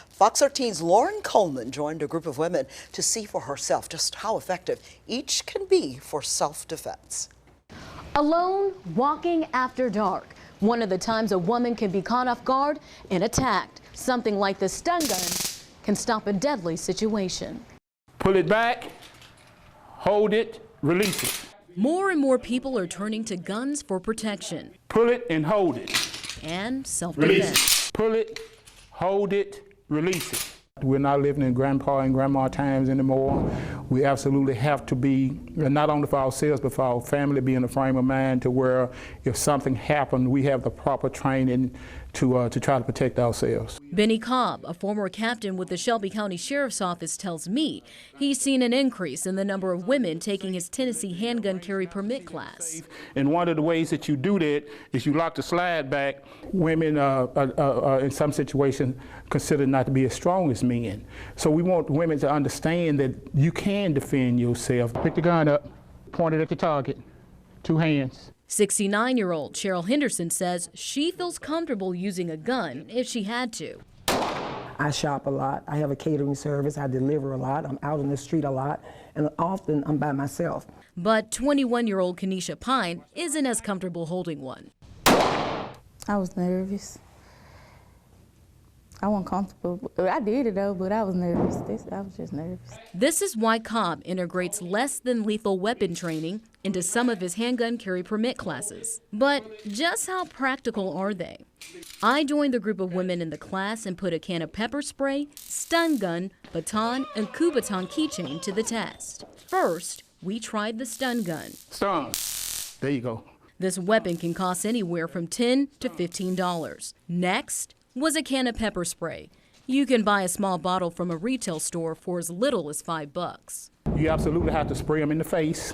Fox 13's Lauren Coleman joined a group of women to see for herself just how effective each can be for self-defense. Alone, walking after dark. One of the times a woman can be caught off guard and attacked. Something like the stun gun can stop a deadly situation. Pull it back, hold it, release it. More and more people are turning to guns for protection. Pull it and hold it. And self-defense. Pull it, hold it, release it. We're not living in grandpa and grandma times anymore. We absolutely have to be, not only for ourselves, but for our family, be in a frame of mind to where if something happened, we have the proper training to try to protect ourselves. Benny Cobb, a former captain with the Shelby County Sheriff's Office, tells me he's seen an increase in the number of women taking his Tennessee handgun carry permit class. And one of the ways that you do that is you lock the slide back. Women in some situations considered not to be as strong as men. So we want women to understand that you can defend yourself. Pick the gun up, point it at the target, 2 hands. 69-year-old Cheryl Henderson says she feels comfortable using a gun if she had to. I shop a lot. I have a catering service. I deliver a lot. I'm out in the street a lot, and often I'm by myself. But 21-year-old Kenesha Pine isn't as comfortable holding one. I was nervous. I wasn't comfortable. I did it though, but I was nervous. I was just nervous. This is why Cobb integrates less than lethal weapon training into some of his handgun carry permit classes. But just how practical are they? I joined the group of women in the class and put a can of pepper spray, stun gun, baton, and Kubaton keychain to the test. First, we tried the stun gun. Stun. There you go. This weapon can cost anywhere from $10 to $15. Next was a can of pepper spray. You can buy a small bottle from a retail store for as little as $5. You absolutely have to spray them in the face.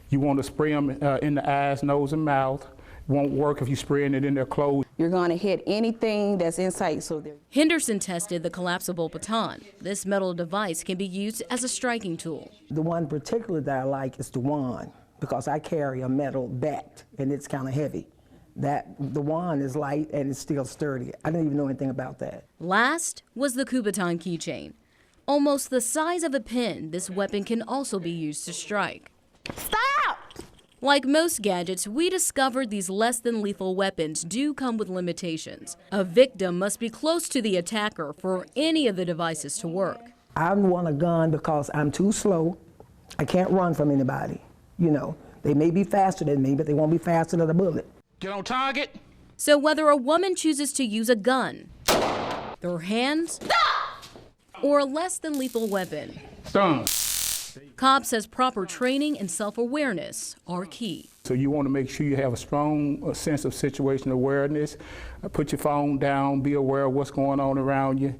You want to spray them in the eyes, nose, and mouth. It won't work if you're spraying it in their clothes. You're going to hit anything that's in sight. Henderson tested the collapsible baton. This metal device can be used as a striking tool. The one particular that I like is the wand, because I carry a metal bat, and it's kind of heavy. The wand is light and it's still sturdy. I didn't even know anything about that. Last was the Kubaton keychain. Almost the size of a pin, this weapon can also be used to strike. Stop! Like most gadgets, we discovered these less than lethal weapons do come with limitations. A victim must be close to the attacker for any of the devices to work. I want a gun because I'm too slow. I can't run from anybody. You know, they may be faster than me, but they won't be faster than a bullet. Get on target. So whether a woman chooses to use a gun, their hands, or a less than lethal weapon, Stun. Cobb says proper training and self-awareness are key. So you want to make sure you have a strong sense of situational awareness. Put your phone down, be aware of what's going on around you.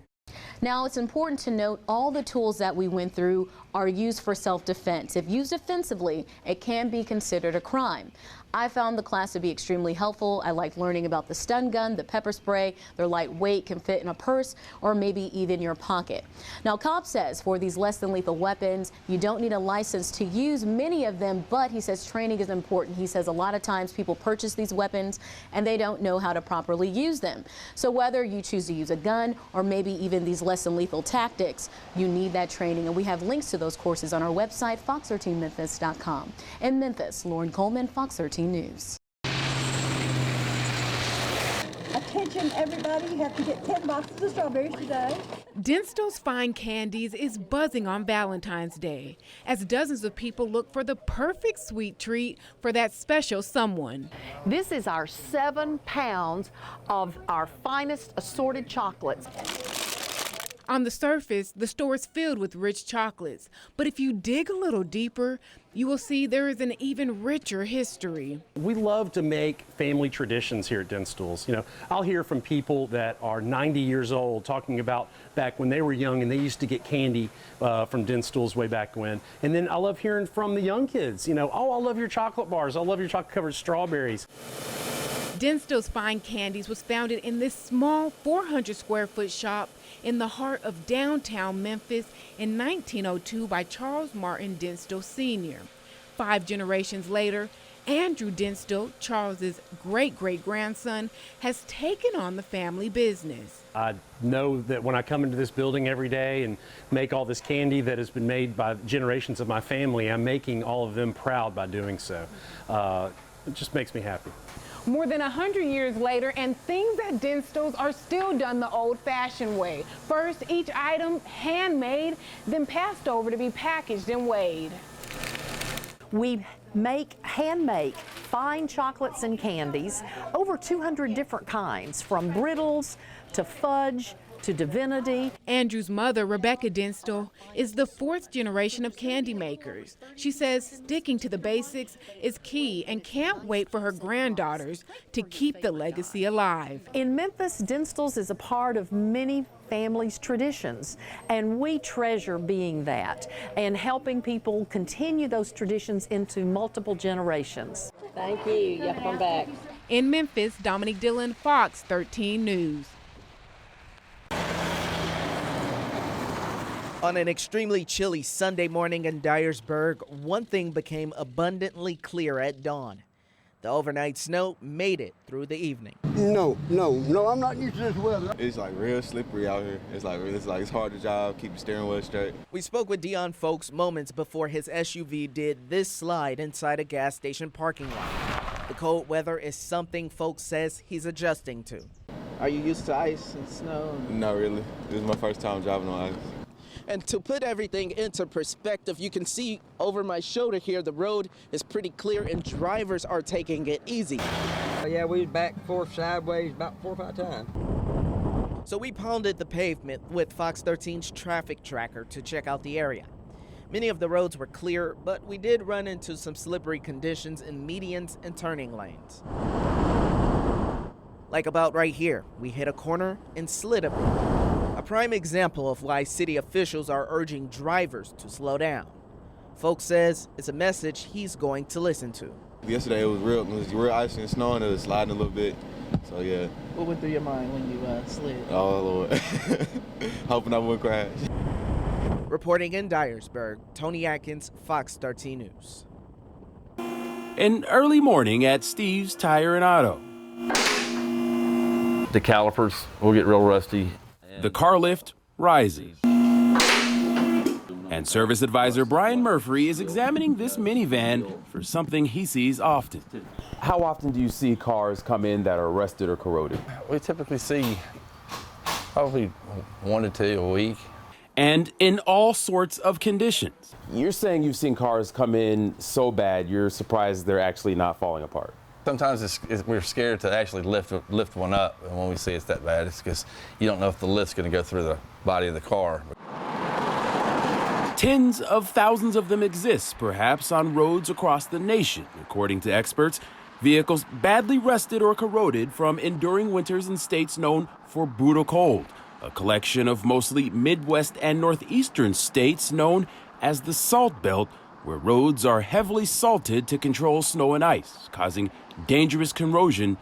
Now, it's important to note all the tools that we went through are used for self-defense. If used offensively, it can be considered a crime. I found the class to be extremely helpful. I liked learning about the stun gun, the pepper spray. They're lightweight, can fit in a purse or maybe even your pocket. Now, Cobb says for these less than lethal weapons, you don't need a license to use many of them, but he says training is important. He says a lot of times people purchase these weapons and they don't know how to properly use them. So whether you choose to use a gun or maybe even these less than lethal tactics, you need that training. And we have links to those courses on our website, fox13memphis.com. In Memphis, Lauren Coleman, Fox 13 News. Attention everybody, you have to get 10 boxes of strawberries today. Densto's Fine Candies is buzzing on Valentine's Day as dozens of people look for the perfect sweet treat for that special someone. This is our 7 pounds of our finest assorted chocolates. On the surface, the store is filled with rich chocolates, but if you dig a little deeper, you will see there is an even richer history. We love to make family traditions here at Densto's. You know, I'll hear from people that are 90 years old talking about back when they were young and they used to get candy from Densto's way back when. And then I love hearing from the young kids, you know, oh, I love your chocolate bars. I love your chocolate covered strawberries. Densto's Fine Candies was founded in this small 400 square foot shop in the heart of downtown Memphis in 1902 by Charles Martin Densto Sr. 5 generations later, Andrew Denstill, Charles's great-great-grandson, has taken on the family business. I know that when I come into this building every day and make all this candy that has been made by generations of my family, I'm making all of them proud by doing so. It just makes me happy. More than 100 years later, and things at Denstill's are still done the old-fashioned way. First, each item handmade, then passed over to be packaged and weighed. We hand make fine chocolates and candies, over 200 different kinds, from brittles to fudge to divinity. Andrew's mother, Rebecca Denstill, is the 4th generation of candy makers. She says sticking to the basics is key and can't wait for her granddaughters to keep the legacy alive. In Memphis, Denstill's is a part of many families' traditions, and we treasure being that and helping people continue those traditions into multiple generations. Thank you. Yeah, come back. In Memphis, Dominique Dillon, Fox 13 News. On an extremely chilly Sunday morning in Dyersburg, one thing became abundantly clear at dawn. The overnight snow made it through the evening. No, I'm not used to this weather. It's like real slippery out here. It's hard to drive, keep the steering wheel straight. We spoke with Dion Folks moments before his SUV did this slide inside a gas station parking lot. The cold weather is something Folks says he's adjusting to. Are you used to ice and snow? Not really. This is my first time driving on ice. And to put everything into perspective, you can see over my shoulder here, the road is pretty clear and drivers are taking it easy. Yeah, we was back and forth sideways about 4 or 5 times. So we pounded the pavement with Fox 13's traffic tracker to check out the area. Many of the roads were clear, but we did run into some slippery conditions in medians and turning lanes. Like about right here, we hit a corner and slid a bit. A prime example of why city officials are urging drivers to slow down. Folks says it's a message he's going to listen to. Yesterday it was real icy and snowing. It was sliding a little bit. So yeah. What went through your mind when you slid? Oh Lord. Hoping I wouldn't crash. Reporting in Dyersburg, Tony Atkins, Fox 13 News. An early morning at Steve's Tire and Auto. The calipers will get real rusty. The car lift rising. And service advisor Brian Murphy is examining this minivan for something he sees often. How often do you see cars come in that are rusted or corroded? We typically see probably 1 to 2 a week. And in all sorts of conditions. You're saying you've seen cars come in so bad, you're surprised they're actually not falling apart. Sometimes we're scared to actually lift one up, and when we see it's that bad, it's because you don't know if the lift's going to go through the body of the car. Tens of thousands of them exist, perhaps, on roads across the nation. According to experts, vehicles badly rusted or corroded from enduring winters in states known for brutal cold, a collection of mostly Midwest and Northeastern states known as the Salt Belt, where roads are heavily salted to control snow and ice, causing dangerous corrosion.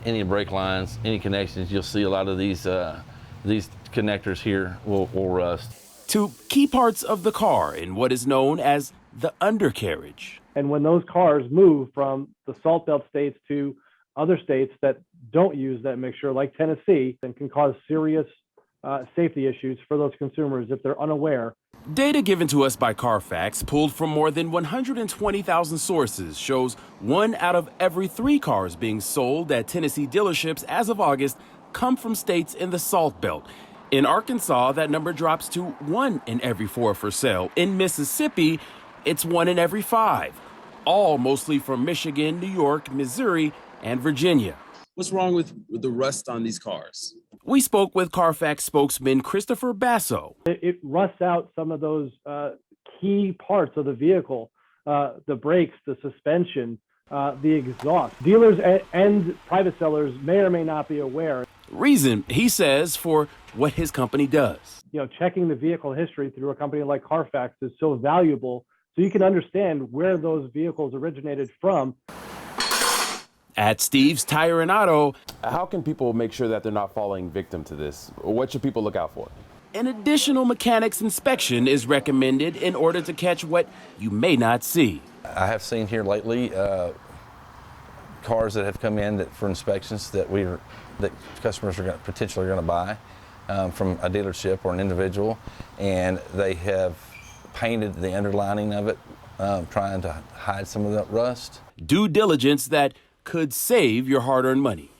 Any brake lines, any connections, you'll see a lot of these connectors here will rust. To key parts of the car in what is known as the undercarriage. And when those cars move from the Salt Belt states to other states that don't use that mixture, like Tennessee, and can cause serious safety issues for those consumers if they're unaware. Data given to us by Carfax, pulled from more than 120,000 sources, shows 1 out of every 3 cars being sold at Tennessee dealerships as of August come from states in the Salt Belt. In Arkansas, that number drops to 1 in every 4 for sale. In Mississippi, it's 1 in every 5. All mostly from Michigan, New York, Missouri, and Virginia. What's wrong with the rust on these cars? We spoke with Carfax spokesman Christopher Basso. It rusts out some of those key parts of the vehicle, the brakes, the suspension, the exhaust. Dealers and private sellers may or may not be aware. Reason, he says, for what his company does. Checking the vehicle history through a company like Carfax is so valuable, so you can understand where those vehicles originated from. At Steve's Tire and Auto. How can people make sure that they're not falling victim to this? What should people look out for? An additional mechanic's inspection is recommended in order to catch what you may not see. I have seen here lately cars that have come in for inspections that customers are potentially going to buy from a dealership or an individual, and they have painted the underlining of it, trying to hide some of that rust. Due diligence that could save your hard-earned money.